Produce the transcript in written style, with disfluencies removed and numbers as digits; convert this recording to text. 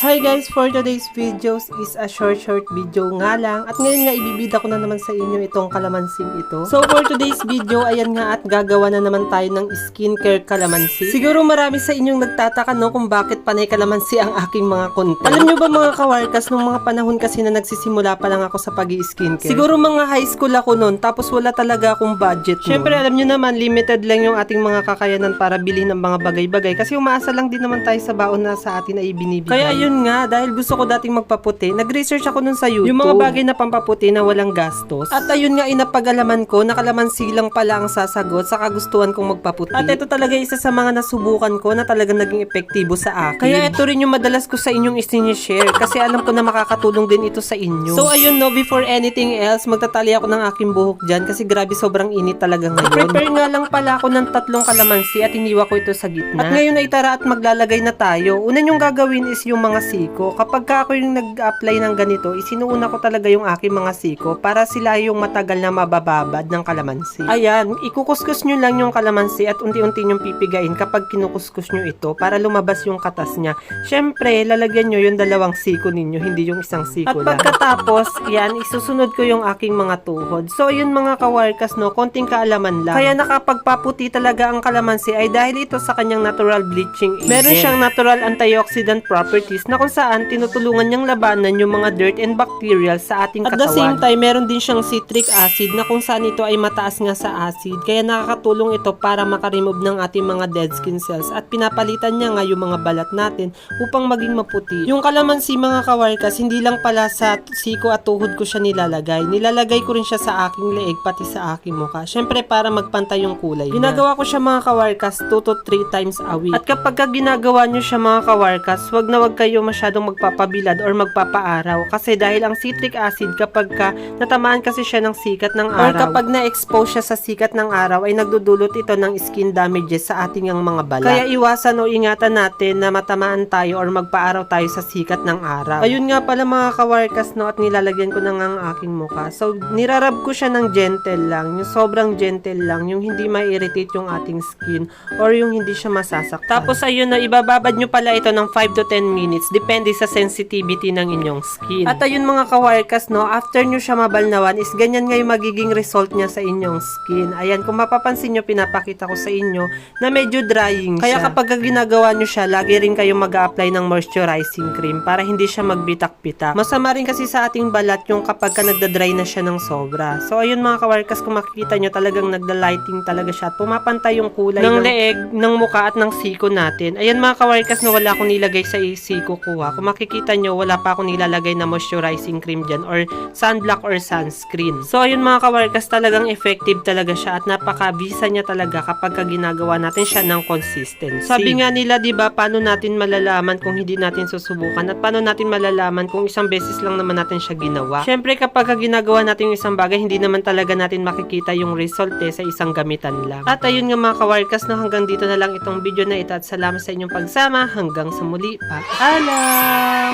Hi guys, for today's videos is a short video nga lang. At ngayon nga ibibida ko na naman sa inyo itong kalamansing ito. So for today's video, ayan nga at gagawa na naman tayo ng skincare kalamansi. Siguro marami sa inyong nagtataka no kung bakit panay kalamansi ang aking mga content. Alam nyo ba mga kawarkas, nung mga panahon kasi na nagsisimula pa lang ako sa pag-i-skincare. Siguro mga high school ako noon, tapos wala talaga akong budget. Syempre alam nyo naman, limited lang yung ating mga kakayanan para bilhin ng mga bagay-bagay. Kasi umaasa lang din naman tayo sa baon na sa atin ay binibigay. Kaya yun nga, dahil gusto ko dating magpaputi, nag-research ako nun sa YouTube. Yung mga bagay na pampaputi na walang gastos. At ayun nga, inapag-alaman ko, na kalamansi lang pala ang sasagot sa kagustuhan kong magpaputi. At ito talaga isa sa mga nasubukan ko na talagang naging epektibo sa akin. Kaya ito rin yung madalas ko sa inyong isinishare kasi alam ko na makakatulong din ito sa inyo. So ayun no, before anything else, magtatali ako ng aking buhok dyan kasi grabe sobrang init talaga ngayon. Prepare nga lang pala ako ng 3 kalamansi at iniwa ko ito sa gitna. At ngayon ay tara at maglalagay na tayo. Una yung gagawin is yung mga siko. Kapag ako yung nag-apply ng ganito, isinuuna ko talaga yung aking mga siko para sila yung matagal na mabababad ng kalamansi. Ayan, ikukuskus nyo lang yung kalamansi at unti-unti nyong pipigain kapag kinukuskus nyo ito para lumabas yung katas niya. Syempre, lalagyan nyo yung 2 siko ninyo, hindi yung 1 siko lang. At pagkatapos, yan, isusunod ko yung aking mga tuhod. So, yun mga kawarkas, no, konting kaalaman lang. Kaya nakapagpaputi talaga ang kalamansi ay dahil ito sa kanyang natural bleaching agent. Meron siyang natural antioxidant properties na kung saan tinutulungan niyang labanan yung mga dirt and bacterial sa ating katawan. At the same time, meron din siyang citric acid na kung saan ito ay mataas nga sa acid. Kaya nakakatulong ito para makaremove ng ating mga dead skin cells at pinapalitan niya nga yung mga balat natin upang maging maputi. Yung kalamansi mga kawarkas, hindi lang pala sa siko at tuhod ko siya nilalagay. Nilalagay ko rin siya sa aking leeg pati sa aking mukha. Syempre para magpantay yung kulay niya. Ginagawa ko siya mga kawarkas 2 to 3 times a week. At kapag ginagawa nyo siya mga kawarkas, wag na wag kayo masyadong magpapabilad or magpapaaraw. Kasi dahil ang citric acid kapag natamaan kasi siya ng sikat ng araw or kapag na-expose siya sa sikat ng araw ay nagdudulot ito ng skin damages sa ating mga balat. Kaya iwasan o ingatan natin na matamaan tayo or magpaaraw tayo sa sikat ng araw. Ayun nga pala mga kawarkas no, at nilalagyan ko na nga ang aking mukha. So nirarab ko siya ng gentle lang, yung sobrang gentle lang, yung hindi ma-irritate yung ating skin or yung hindi siya masasaktan. Tapos ayun na, ibababad nyo pala ito ng 5 to 10 minutes depende sa sensitivity ng inyong skin. At ayun mga kawarkas no, after nyo siya mabalnawan is ganyan nga yung magiging result niya sa inyong skin. Ayan, kung mapapansin nyo, pinapakita ko sa inyo na medyo drying siya. Kaya kapag ginagawa nyo siya, lagi rin kayo mag-a-apply ng moisturizing cream para hindi siya magbitak-bitak. Masama rin kasi sa ating balat yung kapag nagda-dry na siya ng sobra. So ayun mga kawarkas, kung makikita nyo talagang nagda-lighting talaga siya at pumapantay yung kulay ng leeg, ng mukha at ng siko natin. Ayan mga kawarkas na wala akong nilagay sa siko ko ha. Kung makikita nyo, wala pa akong nilalagay na moisturizing cream dyan or sunblock or sunscreen. So ayun mga kawarkas, talagang effective talaga siya at napaka-bisa niya talaga kapag ginagawa natin siya ng consistency. Sabi nga nila, diba, paano natin malalaman kung hindi natin susubukan at paano natin malalaman kung isang beses lang naman natin siya ginawa. Syempre kapag ginagawa natin yung isang bagay, hindi naman talaga natin makikita yung result sa isang gamitan lang. At ayun nga mga kawarkas, no, hanggang dito na lang itong video na ito at salamat sa inyong pagsama. Hanggang sa muli, paalam!